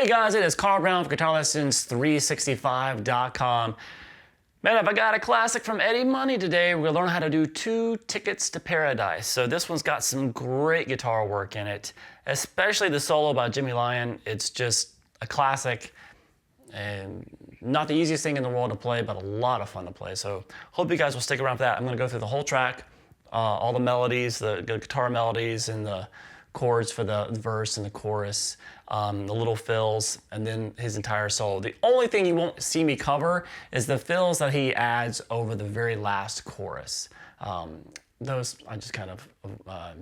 Hey guys, it is Carl Brown from guitarlessons365.com. Man, have I got a classic from Eddie Money today. We're gonna learn how to do 2 Tickets to Paradise. So this one's got some great guitar work in it, especially the solo by Jimmy Lyon. It's just a classic and not the easiest thing in the world to play, but a lot of fun to play. So hope you guys will stick around for that. I'm gonna go through the whole track, all the melodies, the guitar melodies and the chords for the verse and the chorus, the little fills, and then his entire solo. The only thing you won't see me cover is the fills that he adds over the very last chorus. Those I just kind of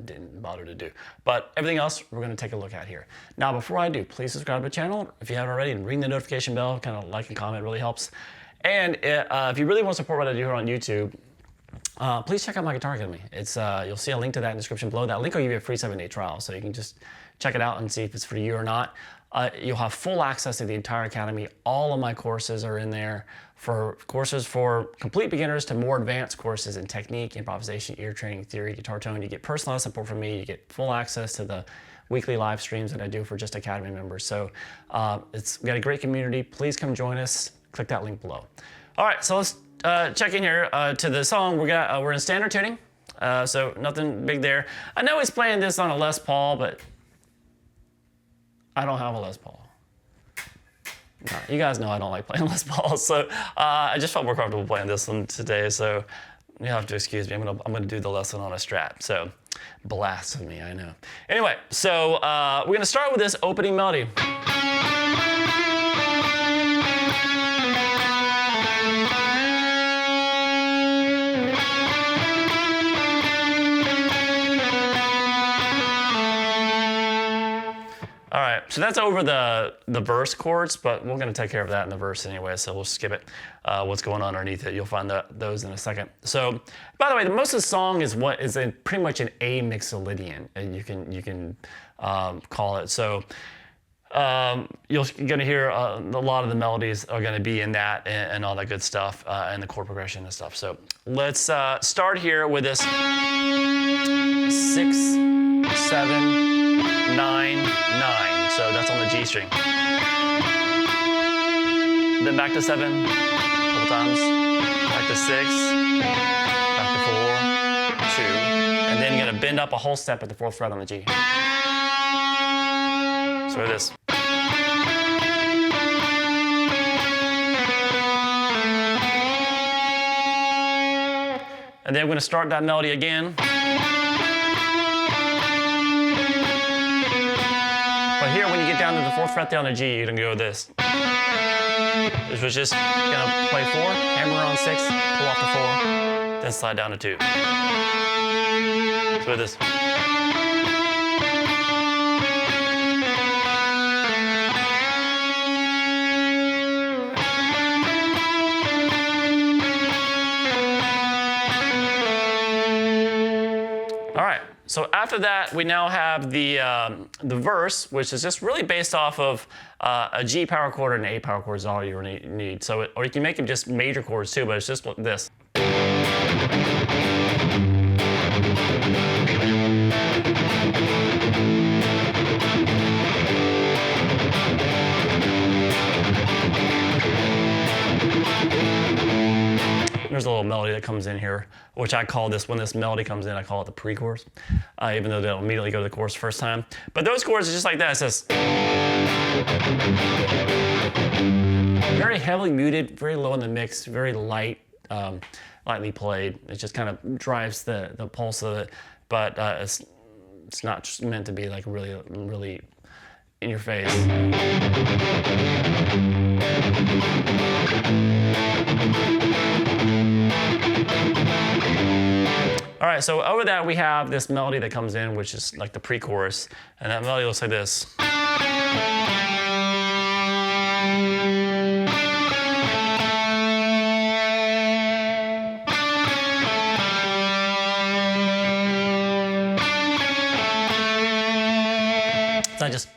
didn't bother to do. But everything else we're gonna take a look at here. Now, before I do, please subscribe to the channel if you haven't already, and ring the notification bell, kind of like and comment really helps. And if you really want to support what I do here on YouTube, please check out my Guitar Academy. It's you'll see a link to that in the description below. That link will give you a free 7-day trial, so you can just check it out and see if it's for you or not. You'll have full access to the entire academy. All of my courses are in there, for courses for complete beginners to more advanced courses in technique, improvisation, ear training, theory, guitar tone. You get personalized support from me. You get full access to the weekly live streams that I do for just Academy members. So we got a great community. Please come join us. Click that link below. All right, so let's check in here to the song. We're in standard tuning, so nothing big there. I know he's playing this on a Les Paul, but I don't have a Les Paul. No, you guys know I don't like playing Les Paul, so I just felt more comfortable playing this one today. So you have to excuse me. I'm gonna do the lesson on a Strat. So blasphemy, I know. Anyway, so we're gonna start with this opening melody. All right, so that's over the verse chords, but we're gonna take care of that in the verse anyway, so we'll skip it. What's going on underneath it, you'll find those in a second. So, by the way, most of the song is pretty much an A mixolydian, and you can call it. So you're gonna hear a lot of the melodies are gonna be in that and all that good stuff, and the chord progression and stuff. So let's start here with this 6, 7, 9, 9. So that's on the G string. Then back to 7 a couple times. Back to 6. Back to 4, 2. And then you're gonna bend up a whole step at the 4th fret on the G. So it is. And then we're gonna start that melody again. But here, when you get down to the 4th fret there on the G, you're gonna go this. This was just gonna play 4, hammer on 6, pull off the 4, then slide down to 2. So this. All right. So after that, we now have the verse, which is just really based off of a G power chord and an A power chord is all you really need. So, or you can make them just major chords too, but it's just this. There's a little melody that comes in here, which I call this, when this melody comes in, I call it the pre-chorus, even though they'll immediately go to the chorus first time. But those chords are just like that. It says, very heavily muted, very low in the mix, very light, lightly played. It just kind of drives the pulse of it, but it's not just meant to be like really in your face. All right, so over that we have this melody that comes in, which is like the pre-chorus, and that melody looks like this. So that just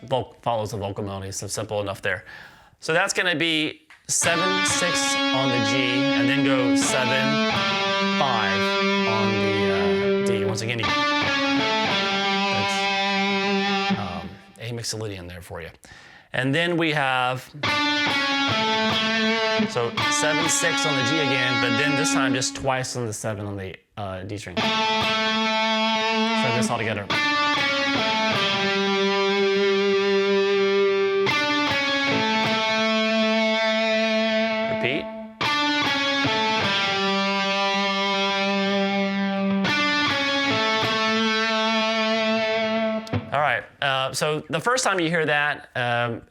follows the vocal melody, so simple enough there. So that's gonna be 7, 6 on the G, and then go 7, 5 on the D. Once again, that's A mixolydian there for you. And then we have, so 7, 6 on the G again, but then this time just twice on the 7 on the D string. Try this all together. Repeat. All right, so the first time you hear that,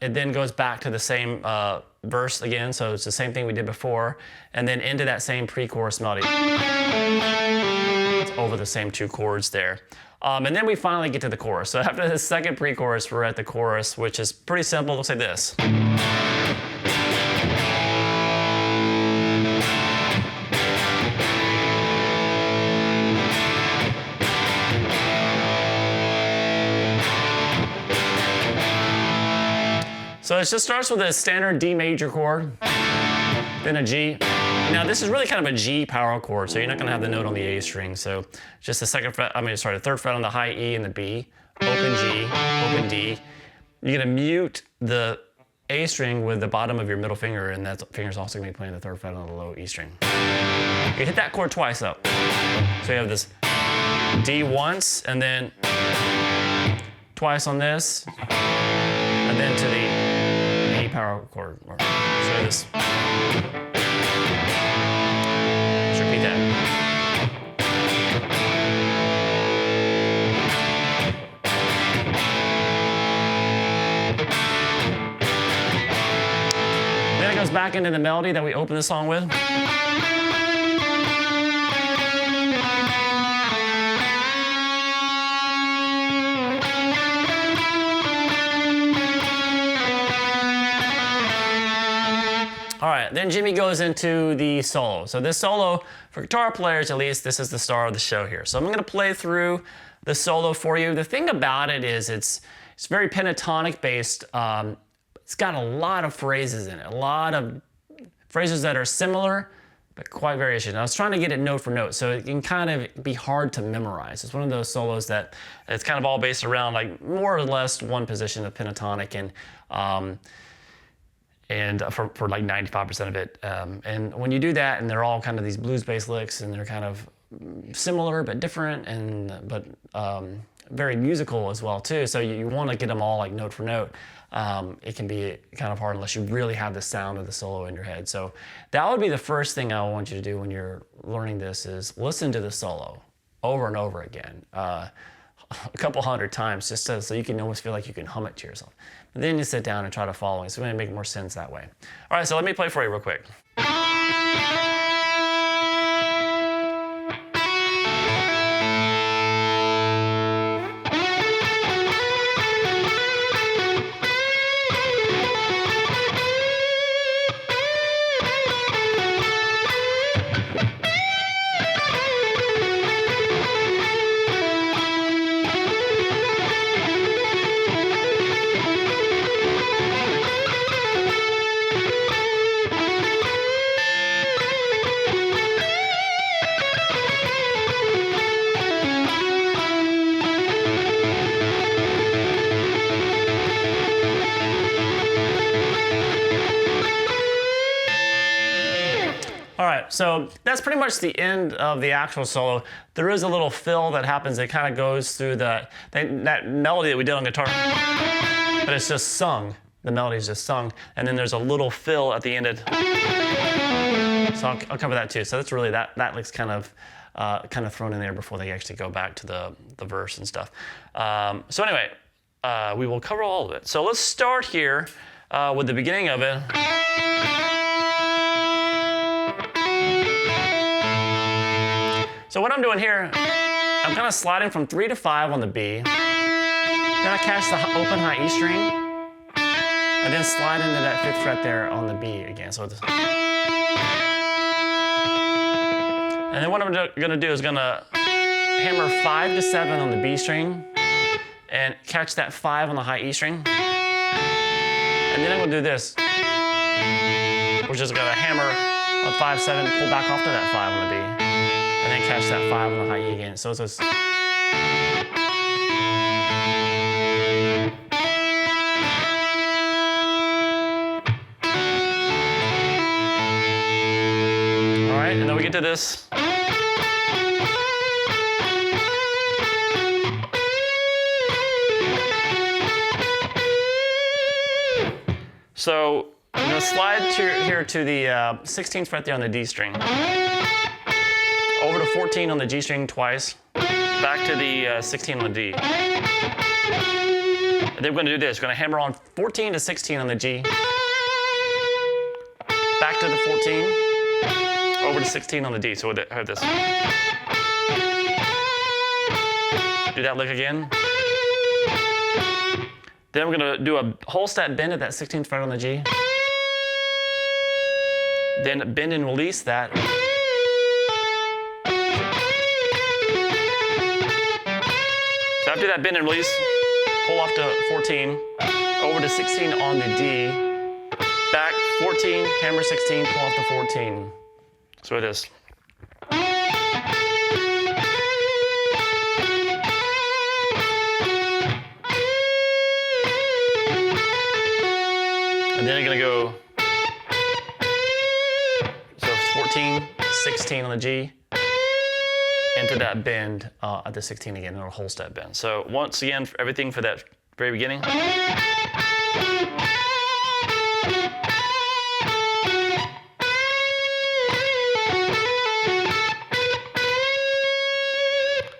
it then goes back to the same verse again, so it's the same thing we did before, and then into that same pre-chorus melody. It's over the same 2 chords there. And then we finally get to the chorus. So after the second pre-chorus, we're at the chorus, which is pretty simple. Looks like this. So it just starts with a standard D major chord, then a G. Now this is really kind of a G power chord, so you're not going to have the note on the A string. So just the the 3rd fret on the high E and the B, open G, open D. You're going to mute the A string with the bottom of your middle finger, and that finger's also going to be playing the 3rd fret on the low E string. You hit that chord twice up. So you have this D once, and then twice on this, and then to the A power chord. So this. Let's repeat that. Then it goes back into the melody that we opened the song with. All right, then Jimmy goes into the solo. So this solo, for guitar players at least, this is the star of the show here. So I'm gonna play through the solo for you. The thing about it is it's very pentatonic based. It's got a lot of phrases in it, a lot of phrases that are similar, but quite variation. I was trying to get it note for note, so it can kind of be hard to memorize. It's one of those solos that it's kind of all based around like more or less one position of pentatonic, and for like 95% of it. And when you do that, and they're all kind of these blues-based licks, and they're kind of similar but different, but very musical as well too. So you want to get them all like note for note. It can be kind of hard unless you really have the sound of the solo in your head. So that would be the first thing I want you to do when you're learning this, is listen to the solo over and over again. A couple hundred times, just so you can almost feel like you can hum it to yourself. But then you sit down and try to follow it. It's going to make more sense that way. All right, so let me play for you real quick. All right, so that's pretty much the end of the actual solo. There is a little fill that happens. It kind of goes through that melody that we did on guitar, but it's just sung. The melody is just sung, and then there's a little fill at the end. So I'll cover that too. So that's really that lick's kind of thrown in there before they actually go back to the verse and stuff. So anyway, we will cover all of it. So let's start here with the beginning of it. So what I'm doing here, I'm kind of sliding from 3 to 5 on the B. Then I catch the open high E string, and then slide into that 5th fret there on the B again. So it's, and then what I'm gonna do is gonna hammer 5 to 7 on the B string, and catch that 5 on the high E string. And then I'm gonna do this, which is gonna hammer on 5, 7, pull back off to that 5 on the B. And then catch that 5 on the high E again. So it's just, into this. So I'm going to slide here to the 16th fret there on the D string. Over to 14 on the G string twice. Back to the 16 on the D. And then we're going to do this. We're going to hammer on 14 to 16 on the G. Back to the 14. Over to 16 on the D. So we'll have this. Do that lick again. Then we're going to do a whole step bend at that 16th fret on the G. Then bend and release that. So after that bend and release, pull off to 14, over to 16 on the D, back 14, hammer 16, pull off to 14. So it is. And then I'm going to go, so 14, 16 on the G, into that bend at the 16 again, or a whole step bend. So once again, everything for that very beginning.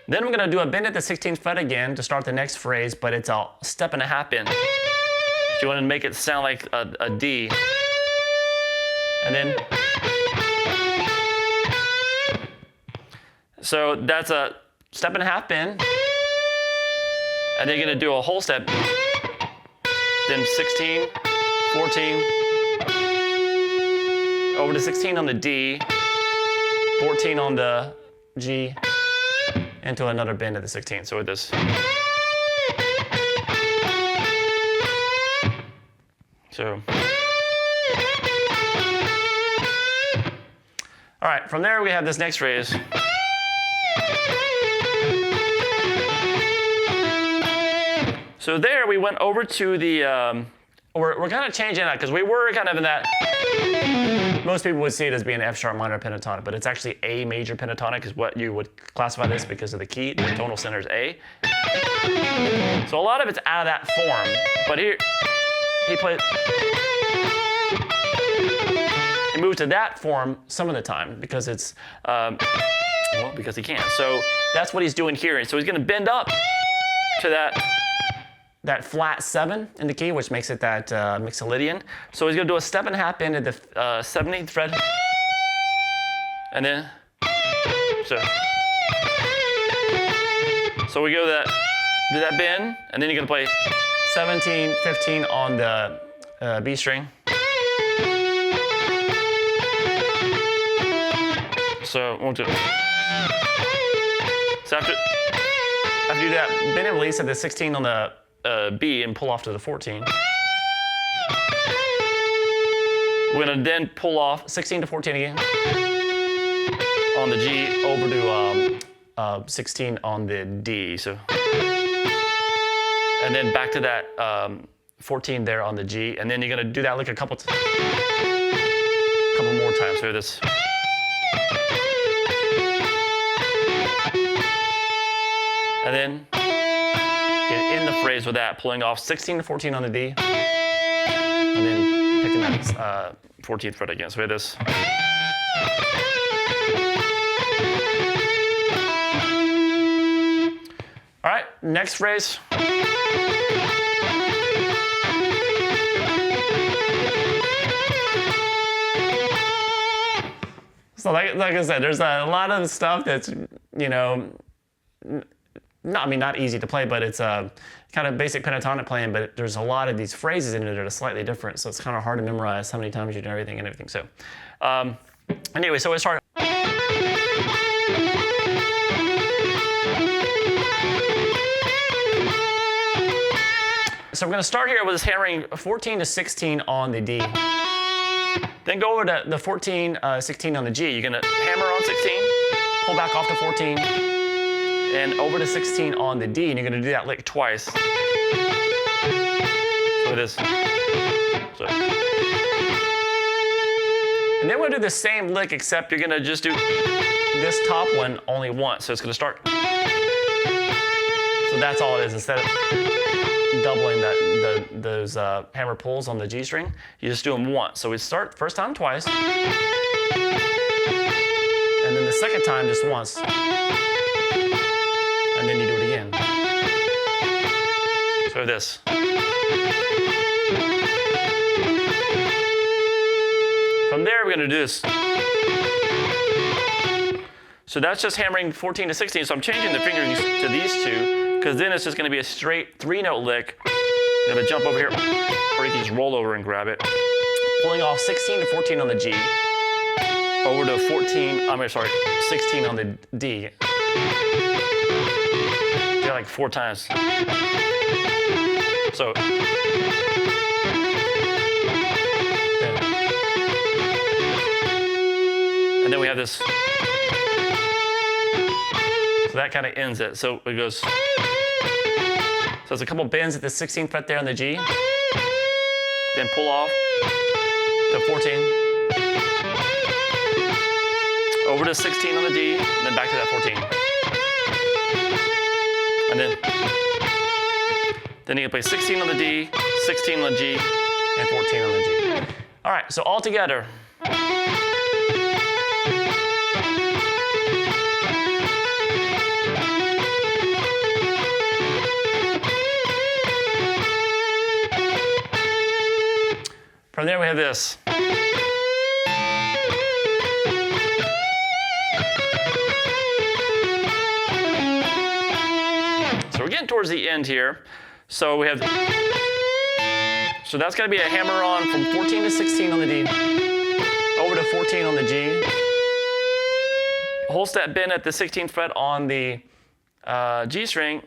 Then we're going to do a bend at the 16th fret again to start the next phrase, but it's a step and a half bend. You want to make it sound like a D. And then, so that's a step and a half bend. And then you're going to do a whole step. Then 16, 14, over to 16 on the D, 14 on the G, into another bend at the 16. So with this. So, all right, from there we have this next phrase. So there we went over to the, we're kind of changing that because we were kind of in that, most people would see it as being F sharp minor pentatonic, but it's actually A major pentatonic is what you would classify this because of the key, the tonal center is A. So a lot of it's out of that form, but here, he moves to that form some of the time because it's, well, because he can. So that's what he's doing here. And so he's going to bend up to that flat 7 in the key, which makes it that Mixolydian. So he's going to do a step and a half bend at the 17th fret. And then, so we go do that bend, and then you're going to play 17, 15 on the B string. So 1, 2. So after you do that bend and release at the 16 on the B and pull off to the 14. We're gonna then pull off 16 to 14 again on the G over to 16 on the D. So. And then back to that 14 there on the G, and then you're gonna do that like a couple more times. So this. And then get in the phrase with that, pulling off 16 to 14 on the D, and then picking that 14th fret again. So this. All right, next phrase. So like I said, there's a lot of stuff that's, you know, not easy to play, but it's kind of basic pentatonic playing, but there's a lot of these phrases in it that are slightly different, so it's kind of hard to memorize how many times you do everything and everything. So anyway, so we start. So we're going to start here with this hammering 14 to 16 on the D. Then go over to the 14, 16 on the G. You're going to hammer on 16, pull back off to 14, and over to 16 on the D, and you're going to do that lick twice. So it is. So. And then we'll do the same lick, except you're gonna just do this top one only once. So it's gonna start. So that's all it is. Instead of doubling those hammer pulls on the G string, you just do them once. So we start first time twice, and then the second time just once, and then you do it again. So this. From there, we're gonna do this. So that's just hammering 14 to 16. So I'm changing the fingerings to these two, because then it's just gonna be a straight 3-note lick. I'm gonna jump over here, or you can just roll over and grab it. Pulling off 16 to 14 on the G, over to 16 on the D. Yeah, like 4 times. So. And then we have this. So that kind of ends it. So it goes. So there's a couple bends at the 16th fret there on the G. Then pull off to 14. Over to 16 on the D, and then back to that 14. And then you can play 16 on the D, 16 on the G, and 14 on the G. All right, so all together. From there we have this. So we're getting towards the end here. So we have, so that's gonna be a hammer on from 14 to 16 on the D, over to 14 on the G. Whole step bend at the 16th fret on the G string.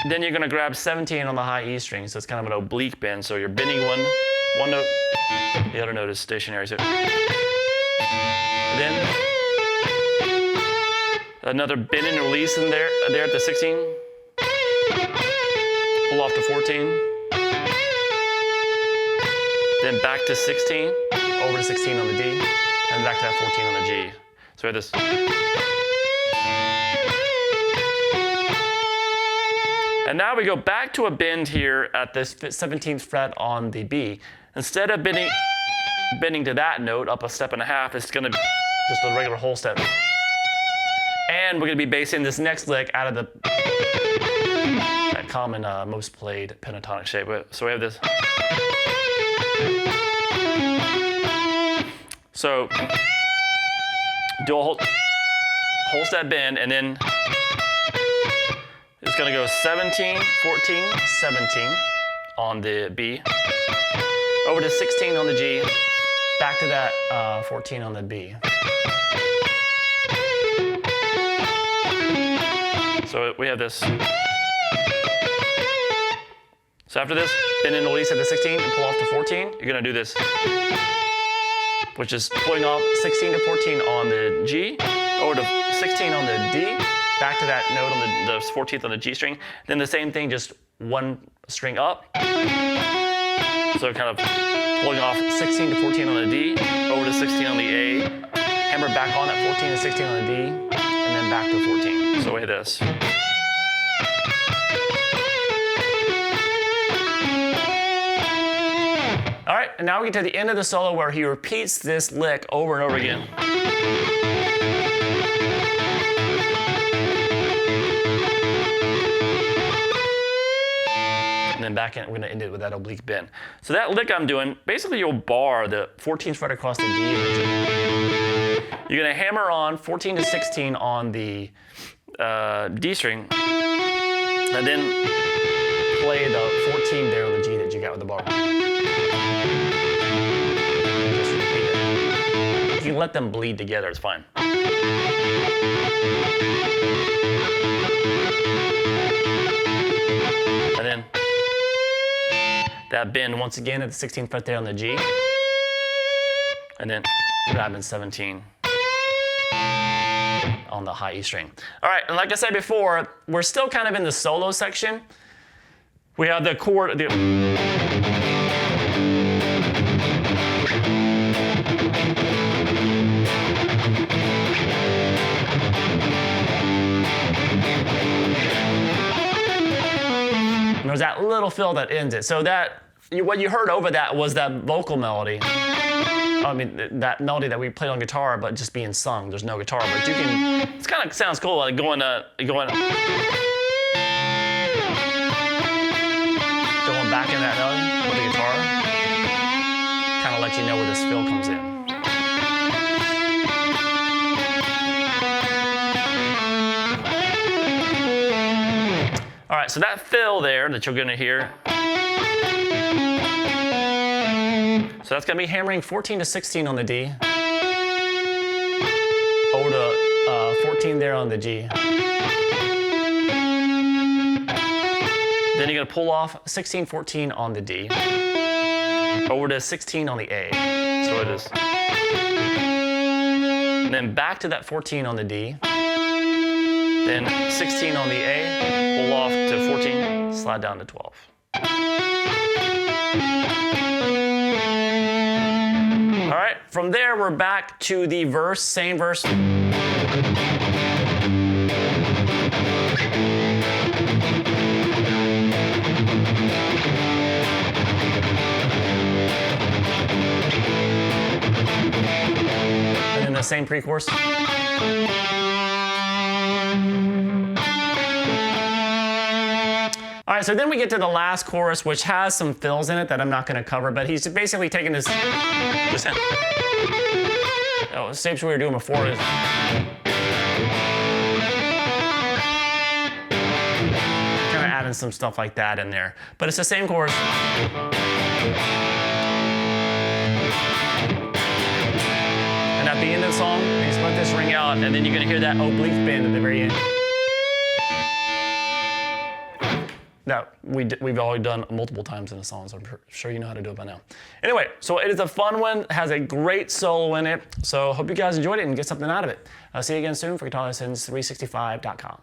Then you're gonna grab 17 on the high E string. So it's kind of an oblique bend. So you're bending one note, the other note is stationary. So then another bend and release in there at the 16. Pull off to 14. Then back to 16, over to 16 on the D, and back to that 14 on the G. So we have this. And now we go back to a bend here at this 17th fret on the B. Instead of bending to that note up a step and a half, it's gonna be just a regular whole step. And we're gonna be basing this next lick out of that common, most played pentatonic shape. So we have this. So do a whole step bend, and then it's gonna go 17, 14, 17 on the B, over to 16 on the G, back to that 14 on the B. So we have this. So after this, bend and release at the 16 and pull off to 14, you're gonna do this, which is pulling off 16 to 14 on the G, over to 16 on the D, back to that note on the 14th on the G string. Then the same thing, just one string up. So kind of pulling off 16 to 14 on the D, over to 16 on the A, hammer back on at 14 to 16 on the D, and then back to 14. So we have this. All right, and now we get to the end of the solo where he repeats this lick over and over again. And then back in, we're gonna end it with that oblique bend. So that lick I'm doing, basically you'll bar the 14th fret across the D. You're gonna hammer on 14 to 16 on the D string, and then play the 14 there on the G that you got with the bar. Just repeat it. You can let them bleed together, it's fine. And then that bend once again at the 16th fret there on the G, and then grabbing 17 on the high E string. All right, and like I said before, we're still kind of in the solo section. We have the chord, there's that little fill that ends it. So what you heard over that was that vocal melody. I mean, that melody that we played on guitar, but just being sung. There's no guitar, but you can. It kind of sounds cool, like going back in that melody with the guitar. Kind of let you know where this fill comes in. All right, so that fill there that you're gonna hear, so that's gonna be hammering 14 to 16 on the D, over to 14 there on the G. Then you're gonna pull off 16, 14 on the D, over to 16 on the A. So it is. And then back to that 14 on the D, then 16 on the A, pull off to 14, slide down to 12. All right, from there we're back to the verse, same verse. And then the same pre-chorus. All right, so then we get to the last chorus, which has some fills in it that I'm not going to cover, but he's basically taking this in. Oh, the same as we were doing before. Kind of adding some stuff like that in there, but it's the same chorus. And at the end of the song, you just let this ring out, and then you're going to hear that oblique bend at the very end. That we've already done multiple times in a song, so I'm sure you know how to do it by now. Anyway, so it is a fun one, has a great solo in it, so hope you guys enjoyed it and get something out of it. I'll see you again soon for guitarlessons365.com.